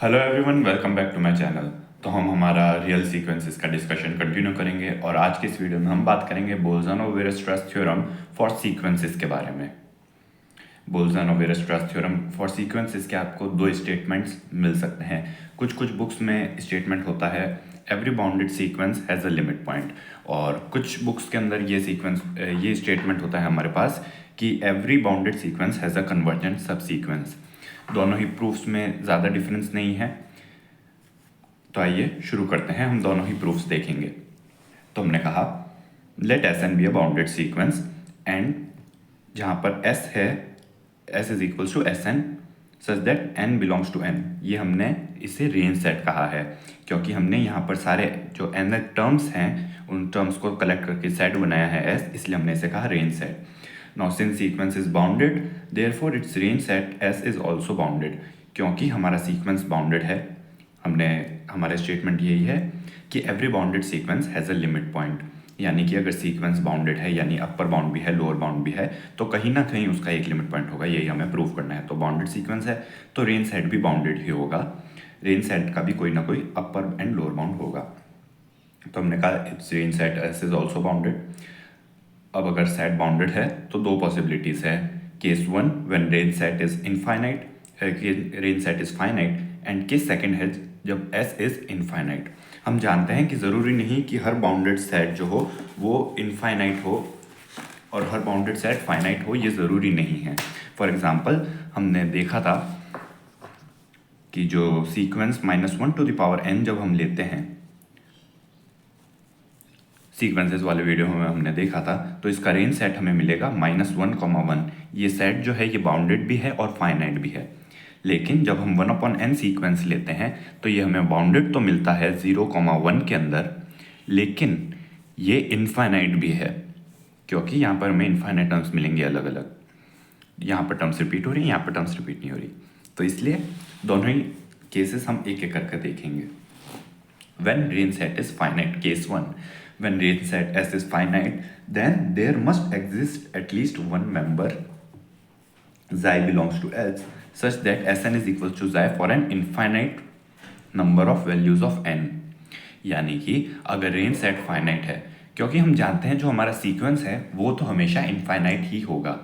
Hello everyone, welcome back to my channel. तो हम हमारा रियल सीक्वेंसेस का डिस्कशन कंटिन्यू करेंगे और आज के इस वीडियो में हम बात करेंगे बोल्जानो-वीयरस्ट्रास थ्योरम फॉर सीक्वेंसेस के बारे में। बोल्जानो-वीयरस्ट्रास थ्योरम फॉर सीक्वेंसेस के आपको दो स्टेटमेंट्स मिल सकते हैं। कुछ कुछ बुक्स में स्टेटमेंट होता है every bounded sequence has a limit point, और कुछ बुक्स के अंदर ये स्टेटमेंट होता है हमारे पास कि every bounded sequence has a convergent सब सीक्वेंस। दोनों ही प्रूफ्स में ज़्यादा डिफरेंस नहीं है। तो आइए शुरू करते हैं, हम दोनों ही प्रूफ्स देखेंगे। तो हमने कहा let S n be a bounded sequence and जहाँ पर एस है, S is equals to S n such that n belongs to N. ये हमने इसे रेंज सेट कहा है क्योंकि हमने यहाँ पर सारे जो एन टर्म्स हैं उन टर्म्स को कलेक्ट करके सेट बनाया है एस, इसलिए हमने इसे कहा range set. Now since sequence is bounded therefore it's range set S is also bounded. क्योंकि हमारा सीक्वेंस बाउंडेड है, हमारा स्टेटमेंट यही है कि every bounded sequence has a limit point, यानी कि अगर सीक्वेंस बाउंडेड है यानी अपर बाउंड भी है लोअर बाउंड भी है तो कहीं ना कहीं उसका एक लिमिट पॉइंट होगा, यही हमें प्रूव करना है। तो बाउंडेड सीक्वेंस है तो रेंज सेट भी बाउंडेड ही होगा, रेंज सेट का भी कोई ना कोई अपर एंड लोअर बाउंड होगा। तो हमने कहा it's range set S is also bounded. अब अगर सेट बाउंडेड है तो दो पॉसिबिलिटीज है। Case one when range set is infinite, range set is finite, and case second है जब एस इज इनफाइनाइट। हम जानते हैं कि ज़रूरी नहीं कि हर बाउंडेड सेट जो हो वो इनफाइनाइट हो और हर बाउंडेड सेट फाइनाइट हो, ये ज़रूरी नहीं है। फॉर एग्जांपल हमने देखा था कि जो सीक्वेंस -1⁻n जब हम लेते हैं, सीक्वेंसेस वाले वीडियो में हमने देखा था, तो इसका रेंज सेट हमें मिलेगा -1,1। ये सेट जो है ये बाउंडेड भी है और फाइनाइट भी है। लेकिन जब हम 1/n सीक्वेंस लेते हैं तो ये हमें बाउंडेड तो मिलता है 0,1 के अंदर, लेकिन ये इनफाइनाइट भी है क्योंकि यहाँ पर हमें इनफाइनाइट टर्म्स मिलेंगे अलग अलग। यहाँ पर टर्म्स रिपीट हो रही है, यहाँ पर टर्म्स रिपीट नहीं हो रही। तो इसलिए दोनों ही केसेस हम एक एक करके देखेंगे। When range set is finite, case 1, when range set S is finite, then there must exist at least one member xi belongs to S such that Sn is equals to xi for an infinite number of values of n। यानी कि अगर range set finite है, क्योंकि हम जानते हैं जो हमारा सीक्वेंस है वो तो हमेशा इनफाइनाइट ही होगा।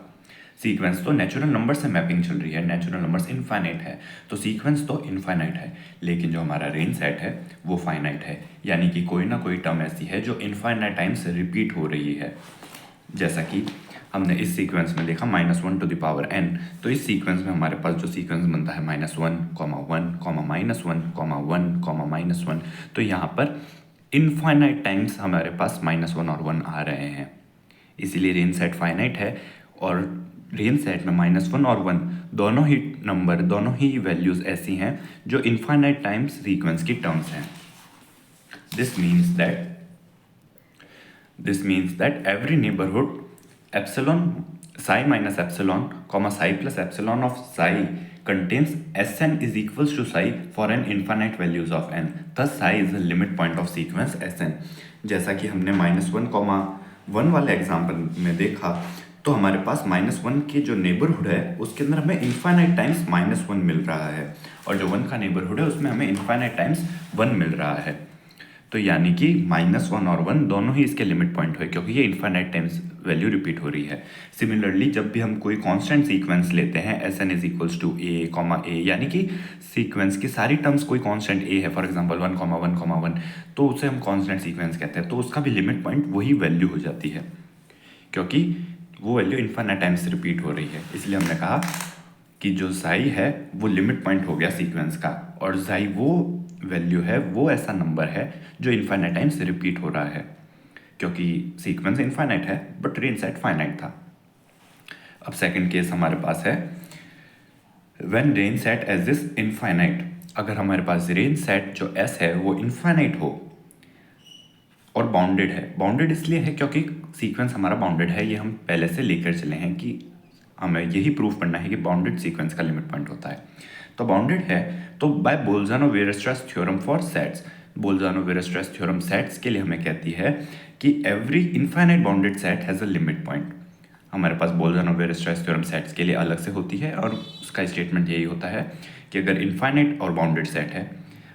सीक्वेंस तो नेचुरल नंबर से मैपिंग चल रही है, नेचुरल नंबर्स इनफाइनाइट है तो सीक्वेंस तो इनफाइनाइट है, लेकिन जो हमारा रेंज सेट है वो फाइनाइट है, यानी कि कोई ना कोई टर्म ऐसी है जो इनफाइनाइट टाइम्स रिपीट हो रही है। जैसा कि हमने इस सीक्वेंस में देखा -1⁻n, तो इस सीक्वेंस में हमारे पास जो सीक्वेंस बनता है -1, -1, -1, -1, तो यहाँ पर इनफाइनाइट टाइम्स हमारे पास -1 और 1 आ रहे हैं, इसीलिए रेंज सेट फाइनाइट है। और रेंज सेट में -1 और 1 दोनों ही नंबर, दोनों ही वैल्यूज ऐसी हैं जो इनफाइनाइट टाइम्स सीक्वेंस की टर्म्स हैं। This means that every neighbourhood epsilon psi minus epsilon comma psi plus epsilon of psi contains Sn is equals to psi for an infinite values of n, thus psi is the limit point of sequence Sn। जैसा कि हमने -1,1 वाले example में देखा, तो हमारे पास -1 के जो नेबरहुड है उसके अंदर हमें इनफाइनाइट टाइम्स -1 मिल रहा है, और जो 1 का नेबरहुड है उसमें हमें इनफाइनाइट टाइम्स 1 मिल रहा है। तो यानी कि -1 और 1 दोनों ही इसके लिमिट पॉइंट हुए क्योंकि ये इनफाइनाइट टाइम्स वैल्यू रिपीट हो रही है। सिमिलरली जब भी हम कोई कांस्टेंट सीक्वेंस लेते हैं Sn is equals to a, यानी कि सीक्वेंस की सारी टर्म्स कोई कांस्टेंट a है, फॉर एग्जांपल 1,1,1, तो उसे हम कांस्टेंट सीक्वेंस कहते हैं, तो उसका भी लिमिट पॉइंट वही वैल्यू हो जाती है क्योंकि वो वैल्यू इनफाइनाइट टाइम्स रिपीट हो रही है। इसलिए हमने कहा कि जो साई है वो लिमिट पॉइंट हो गया सीक्वेंस का, और साई वो वैल्यू है, वो ऐसा नंबर है जो इनफाइनाइट टाइम्स रिपीट हो रहा है क्योंकि सीक्वेंस इनफाइनाइट है बट रेंज सेट फाइनाइट था। अब सेकंड केस हमारे पास है when range set as is infinite. अगर हमारे पास रेंज सेट जो एस है वो इनफाइनाइट हो और बाउंडेड है। बाउंडेड इसलिए है क्योंकि सीक्वेंस हमारा बाउंडेड है, ये हम पहले से लेकर चले हैं कि हमें यही प्रूफ करना है कि बाउंडेड सीक्वेंस का लिमिट पॉइंट होता है। तो बाउंडेड है तो by Bolzano Weierstrass theorem for sets, Bolzano Weierstrass theorem sets के लिए हमें कहती है कि every infinite bounded set has a limit point. हमारे पास बोल्जानो-वीयरस्ट्रास थ्योरम सेट्स के लिए अलग से होती है और उसका स्टेटमेंट यही होता है कि कि अगर इनफाइनाइट और बाउंडेड सेट है,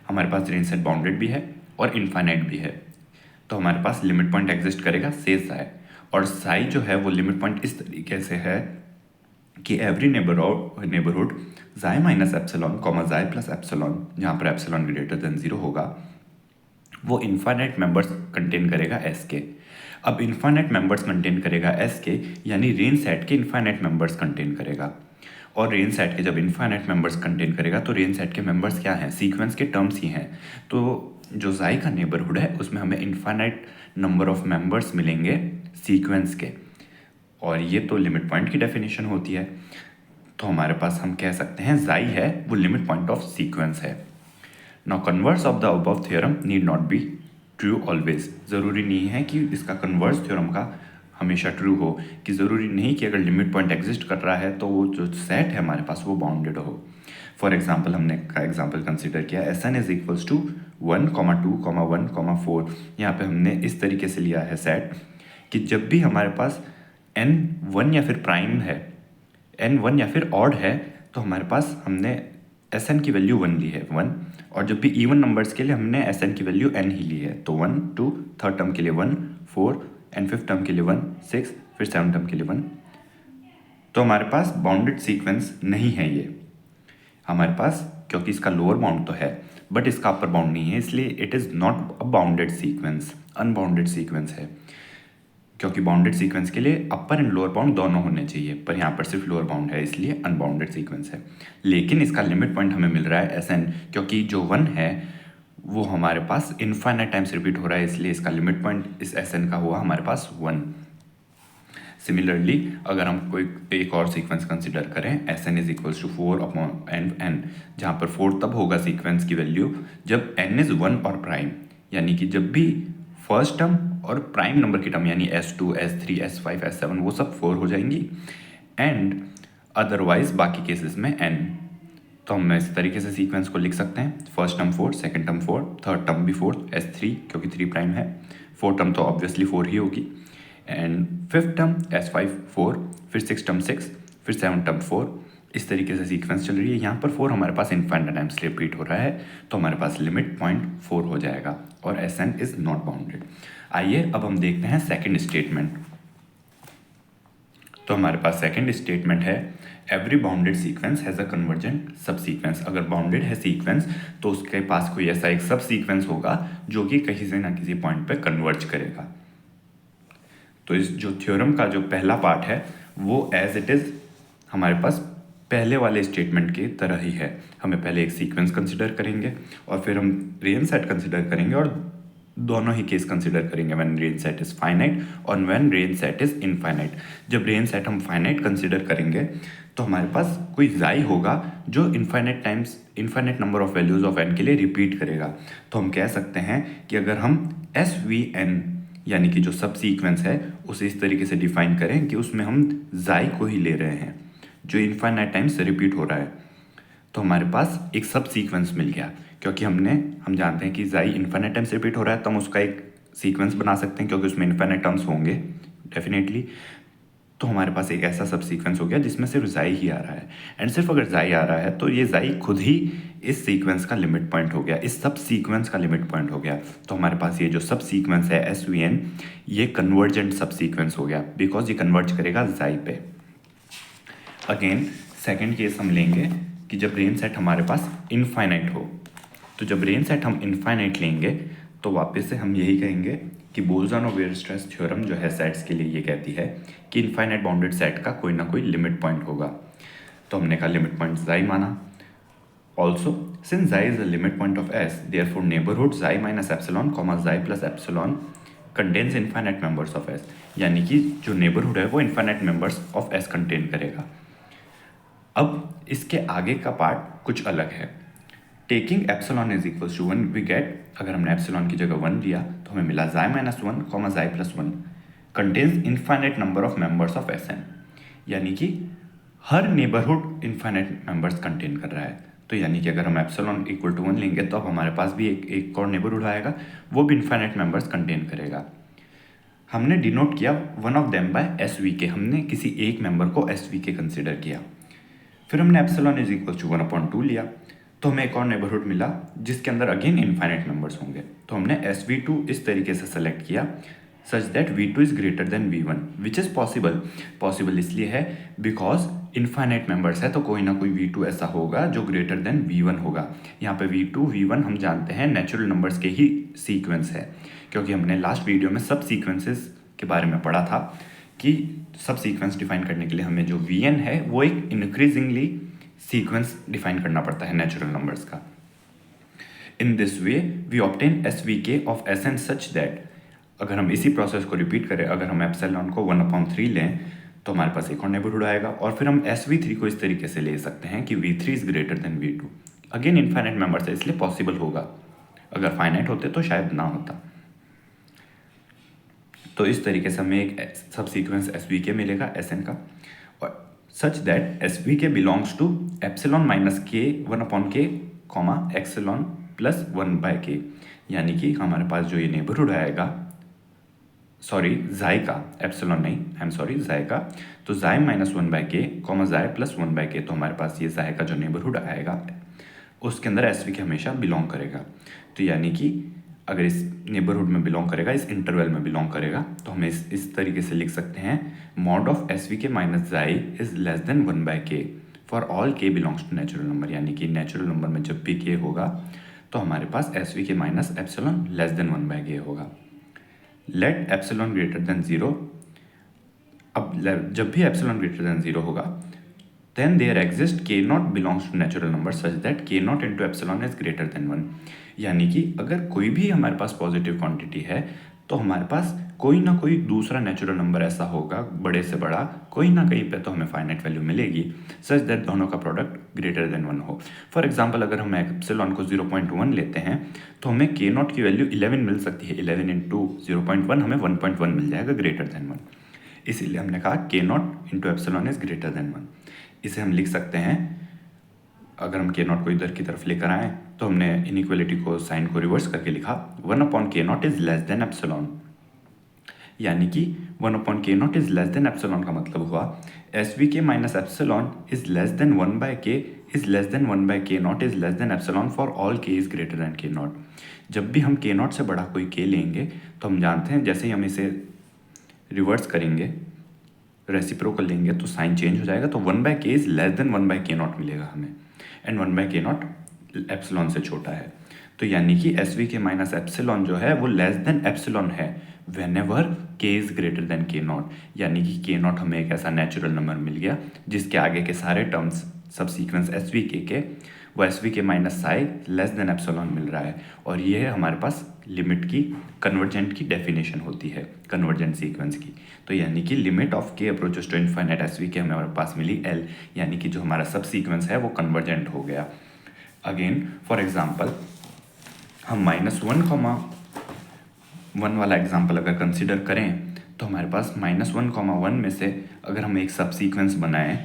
हमारे पास रेंज सेट बाउंडेड भी है और इनफाइनाइट भी है, तो हमारे पास लिमिट पॉइंट एग्जिस्ट करेगा से साई, और साई जो है वो लिमिट पॉइंट इस तरीके से है कि एवरी नेबरहुड जाई माइनस एप्सिलॉन कॉमा जाई प्लस एप्सिलॉन, जहाँ पर एप्सिलॉन ग्रेटर देन 0 होगा, वो इनफाइनाइट मेंबर्स कंटेन करेगा एस के। अब इनफाइनाइट मेंबर्स कंटेन करेगा एस के, यानी रेंज सेट के इनफाइनाइट मेंबर्स कंटेन करेगा, और रेंज सेट के जब इनफाइनाइट मेंबर्स कंटेन करेगा तो रेंज सेट के मेंबर्स क्या हैं, सीक्वेंस के टर्म्स ही हैं। तो जो जाई का नेबरहुड है उसमें हमें इनफाइनाइट नंबर ऑफ मेंबर्स मिलेंगे सीक्वेंस के, और ये तो लिमिट पॉइंट की डेफिनेशन होती है। तो हमारे पास हम कह सकते हैं जाई है वो लिमिट पॉइंट ऑफ सीक्वेंस है। Now converse of the above theorem need not be true always, ज़रूरी नहीं है कि इसका कन्वर्स थ्योरम का हमेशा ट्रू हो, कि ज़रूरी नहीं कि अगर लिमिट पॉइंट एग्जिस्ट कर रहा है तो वो जो सेट है हमारे पास वो बाउंडेड हो। फॉर एग्जाम्पल हमने का एग्जाम्पल कंसिडर किया S N is equals to 1, 2, 1, 4। यहाँ पे हमने इस तरीके से लिया है सेट कि जब भी हमारे पास n 1 या फिर प्राइम है, n 1 या फिर ऑड है, तो हमारे पास हमने एस एन की वैल्यू 1 ली है 1, और जब भी इवन नंबर्स के लिए हमने एस एन की वैल्यू n ही ली है, तो 1, 2, थर्ड टर्म के लिए 1, 4 एंड फिफ्थ टर्म के लिए 1, 6, फिर सेवन टर्म के लिए 1। तो हमारे पास बाउंडेड सीक्वेंस नहीं है ये हमारे पास, क्योंकि इसका लोअर बाउंड तो है बट इसका अपर बाउंड नहीं है, इसलिए it is not a bounded sequence, unbounded sequence है। क्योंकि बाउंडेड सीक्वेंस के लिए अपर एंड लोअर बाउंड दोनों होने चाहिए, पर यहाँ पर सिर्फ लोअर बाउंड है, इसलिए अनबाउंडेड सीक्वेंस है। लेकिन इसका लिमिट पॉइंट हमें मिल रहा है एस एन, क्योंकि जो 1 है वो हमारे पास इनफाइनाइट टाइम्स रिपीट हो रहा है, इसलिए इसका लिमिट पॉइंट इस एस एन का हुआ हमारे पास 1। सिमिलरली अगर हम कोई एक और सीक्वेंस कंसिडर करें S N is equals to 4 upon N, जहाँ पर 4 तब होगा सीक्वेंस की वैल्यू जब एन इज़ 1 और प्राइम, यानी कि जब भी फर्स्ट टर्म और प्राइम नंबर की टर्म यानी S2, S3, S5, S7 वो सब 4 हो जाएंगी, एंड अदरवाइज बाकी केसेस में n। तो हम इस तरीके से सीक्वेंस को लिख सकते हैं, first term 4, second term 4, third term भी 4, S3 क्योंकि 3 प्राइम है, फोर्थ टर्म तो ऑब्वियसली 4 ही होगी, एंड फिफ्थ टर्म S5 4, फिर सिक्स टर्म 6, फिर सेवन टर्म 4। इस तरीके से सीक्वेंस चल रही है। यहाँ पर 4 हमारे पास इनफाइनाइट टाइम्स रिपीट हो रहा है, तो हमारे पास लिमिट पॉइंट 4 हो जाएगा और S N is not bounded. आइए अब हम देखते हैं सेकंड स्टेटमेंट। तो हमारे पास सेकंड स्टेटमेंट है every bounded sequence has a convergent subsequence. अगर बाउंडेड है सीक्वेंस तो उसके पास कोई ऐसा एक सब सीक्वेंस होगा जो कि कहीं से ना किसी पॉइंट पे कन्वर्ज करेगा। तो इस जो थ्योरम का जो पहला पार्ट है वो एज इट इज़ हमारे पास पहले वाले स्टेटमेंट की तरह ही है। हमें पहले एक सीक्वेंस कंसिडर करेंगे और फिर हम रेंज सेट कंसिडर करेंगे, और दोनों ही केस कंसिडर करेंगे, when range set is finite और when range set is infinite. जब रेंज सेट हम फाइनाइट कंसिडर करेंगे तो हमारे पास कोई जाई होगा जो infinite times infinite number of values of n के लिए रिपीट करेगा। तो हम कह सकते हैं कि अगर हम SVN यानी कि जो सब सीक्वेंस है उसे इस तरीके से डिफाइन करें कि उसमें हम जाई को ही ले रहे हैं जो इनफाइनाइट टाइम्स रिपीट हो रहा है, तो हमारे पास एक सब सीक्वेंस मिल गया। क्योंकि हम जानते हैं कि जाई इनफाइनाइट टाइम्स रिपीट हो रहा है तो हम उसका एक सीक्वेंस बना सकते हैं क्योंकि उसमें इनफाइनाइट टर्म्स होंगे डेफिनेटली। तो हमारे पास एक ऐसा सब सीक्वेंस हो गया जिसमें सिर्फ जाई ही आ रहा है, एंड सिर्फ अगर जाई आ रहा है तो ये जाई खुद ही इस सीक्वेंस का लिमिट पॉइंट हो गया, इस सब सीक्वेंस का लिमिट पॉइंट हो गया। तो हमारे पास ये जो सब सीक्वेंस है SVN ये कन्वर्जेंट सब सीक्वेंस हो गया बिकॉज ये कन्वर्ज करेगा जाई पे। अगेन सेकेंड केस हम लेंगे कि जब रेंज सेट हमारे पास इनफाइनाइट हो, तो जब रेंज सेट हम इनफाइनाइट लेंगे तो वापस से हम यही कहेंगे कि बोल्जन-वेयरस्ट्रैस थ्योरम जो है सेट्स के लिए ये कहती है कि इनफाइनाइट बाउंडेड सेट का कोई ना कोई लिमिट पॉइंट होगा। तो हमने कहा लिमिट पॉइंट जाई माना। ऑल्सो सिंस जाई is the limit point of S, therefore neighbourhood जाई माइनस एप्सिलॉन कॉमा जाई plus epsilon contains infinite members of S, यानी कि जो नेबरहुड है वो infinite members of S contain करेगा। अब इसके आगे का पार्ट कुछ अलग है। Taking epsilon is equals to 1 we get, अगर हमने एप्सिलॉन की जगह 1 लिया तो हमें मिला जाई माइनस 1 कॉमा जाई plus 1 contains infinite number of members of SN, यानी कि हर नेबरहुड इनफाइनाइट मेंबर्स कंटेन कर रहा है। तो यानी कि अगर हम एप्सिलॉन इक्वल टू 1 लेंगे तो अब हमारे पास भी एक और नेबरहुड आएगा, वो भी इनफाइनाइट मेंबर्स कंटेन करेगा। हमने डिनोट किया one of them by SVK, हमने किसी एक मेंबर को SVK कंसिडर किया। फिर हमने एप्सिलॉन इज इक्वल टू 1/2 लिया, तो हमें एक और नेबरहुड मिला जिसके अंदर अगेन इनफाइनाइट नंबर्स होंगे। तो हमने SV2 इस तरीके से सेलेक्ट किया such that V2 is greater than V1, which is possible इसलिए है बिकॉज इनफाइनाइट नंबर्स है, तो कोई ना कोई V2 ऐसा होगा जो ग्रेटर देन V1 होगा। यहाँ पे V2 V1 हम जानते हैं नेचुरल नंबर्स के ही सीक्वेंस है, क्योंकि हमने लास्ट वीडियो में सब सीक्वेंसेस के बारे में पढ़ा था कि सब सीक्वेंस डिफाइन करने के लिए हमें जो Vn है वो एक इंक्रीजिंगली सीक्वेंस डिफाइन करना पड़ता है नेचुरल नंबर्स का। In this way we obtain SVK of Sn such that, अगर हम इसी प्रोसेस को रिपीट करें, अगर हम एप्सिलॉन को 1/3 लें तो हमारे पास एक और नेबरहुड आएगा, और फिर हम SV3 को इस तरीके से ले सकते हैं कि V3 is greater than V2। Again infinite numbers है इसलिए पॉसिबल होगा, अगर फाइनाइट होते तो शायद ना होता। तो इस तरीके से हमें एक सब सीक्वेंस SVK मिलेगा Sn का, और such that SVK belongs to epsilon minus k 1/k epsilon plus 1/k, यानी कि हमारे पास जो ये नेबरहुड आएगा, सॉरी जाई का, एप्सिलॉन नहीं, आई एम सॉरी जाई का, तो जाई माइनस 1/k जाई प्लस 1/k, तो हमारे पास ये जाई का जो नेबरहुड आएगा उसके अंदर SVK हमेशा बिलोंग करेगा। तो यानी कि अगर इस नेबरहुड में बिलोंग करेगा, इस इंटरवल में बिलोंग करेगा, तो हम इस तरीके से लिख सकते हैं mod of SVK minus xi is less than 1/k for all k belongs to natural number, यानी कि नेचुरल नंबर में जब भी k होगा तो हमारे पास SVK minus epsilon less than 1/k होगा। लेट एप्सिलॉन ग्रेटर देन 0, अब जब भी एप्सिलॉन ग्रेटर देन 0 होगा then there exists k0 belongs to natural number such that k0 into epsilon is greater than 1, यानी कि अगर कोई भी हमारे पास पॉजिटिव क्वांटिटी है तो हमारे पास कोई ना कोई दूसरा नेचुरल नंबर ऐसा होगा बड़े से बड़ा, कोई ना कहीं पे तो हमें फाइनाइट वैल्यू मिलेगी सच दैट दोनों का प्रोडक्ट ग्रेटर देन 1 हो। फॉर एग्जांपल अगर हम एप्सिलॉन को 0.1 लेते हैं तो हमें k0 की वैल्यू 11 मिल सकती है, 11 इंटू 0.1 हमें 1.1 मिल जाएगा ग्रेटर देन 1, इसीलिए हमने कहा k0 into epsilon is greater than 1। इसे हम लिख सकते हैं, अगर हम k0 को इधर की तरफ लेकर आए तो हमने इनइक्वालिटी को साइन को रिवर्स करके लिखा 1/k0 is less than epsilon, यानी कि 1/k0 is less than epsilon का मतलब हुआ SVK minus epsilon is less than 1/k is less then 1/k0 is less than epsilon for all k is greater than k0। जब भी हम k0 से बड़ा कोई k लेंगे तो हम जानते हैं जैसे ही हम इसे रिवर्स करेंगे, रेसिप्रोकल लेंगे तो साइन चेंज हो जाएगा, तो 1/k is less then 1/k0 मिलेगा हमें, एंड 1/k0 एप्सिलॉन से छोटा है। तो यानी कि SVK माइनस एप्सिलॉन जो है वो लेस देन एप्सिलॉन है whenever k is greater than k0, यानी कि k0 हमें एक ऐसा नेचुरल नंबर मिल गया जिसके आगे के सारे टर्म्स सब सीक्वेंस SVK के वो SVK माइनस साई लेस देन एप्सिलॉन मिल रहा है, और ये है हमारे पास लिमिट की कन्वर्जेंट की डेफिनेशन होती है कन्वर्जेंट सीक्वेंस की। तो यानी कि limit of k approaches to infinite SVK हमारे पास मिली L, यानी कि जो हमारा सब सीक्वेंस है वो कन्वर्जेंट हो गया। अगेन फॉर एग्जांपल हम -1,1 वाला एग्जांपल अगर कंसिडर करें तो हमारे पास -1,1 में से अगर हम एक सब सीक्वेंस बनाएं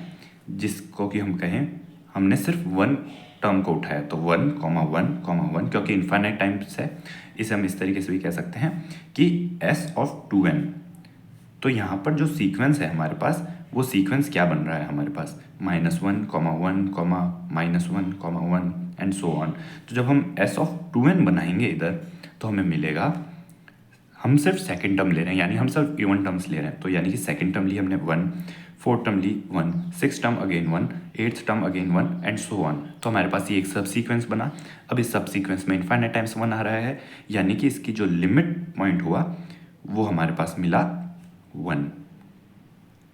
जिसको कि हम कहें हमने सिर्फ 1 टर्म को उठाया, तो 1,1,1 क्योंकि इनफाइनाइट टाइम्स है, इसे हम इस तरीके से भी कह सकते हैं कि S ऑफ 2n। तो यहाँ पर जो सीक्वेंस है हमारे पास वो सीक्वेंस क्या बन रहा है हमारे पास -1,1,-1,1 एंड सो ऑन। तो जब हम S ऑफ 2n बनाएंगे इधर तो हमें मिलेगा, हम सिर्फ सेकंड टर्म ले रहे हैं यानी हम सिर्फ इवन टर्म्स ले रहे हैं, तो यानी कि सेकंड टर्म ली हमने 1, फोर्थ टर्म ली 1, six term again 1, eighth term again 1 and so on. तो हमारे पास ये एक सब सीक्वेंस बना। अब इस सब सीक्वेंस में इनफाइनाइट टाइम्स 1 आ रहा है, यानी कि इसकी जो लिमिट पॉइंट हुआ वो हमारे पास मिला 1।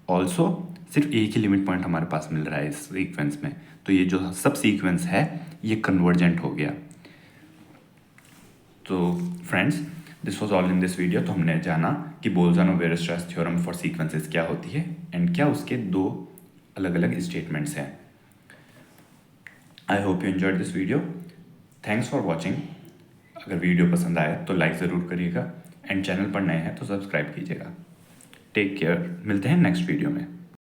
ऑल्सो सिर्फ एक ही लिमिट पॉइंट हमारे पास मिल रहा है इस सीक्वेंस में, तो ये जो सब सीक्वेंस है ये कन्वर्जेंट हो गया। तो friends this was all in this video. तो हमने जाना कि बोल्जन-वेयरस्ट्रैस थ्योरम फॉर सीक्वेंसेस क्या होती है एंड क्या उसके 2 अलग अलग स्टेटमेंट्स हैं। I hope you enjoyed this video. Thanks for watching. अगर वीडियो पसंद आए तो लाइक ज़रूर करिएगा एंड चैनल पर नए हैं तो सब्सक्राइब कीजिएगा। टेक केयर, मिलते हैं नेक्स्ट वीडियो में।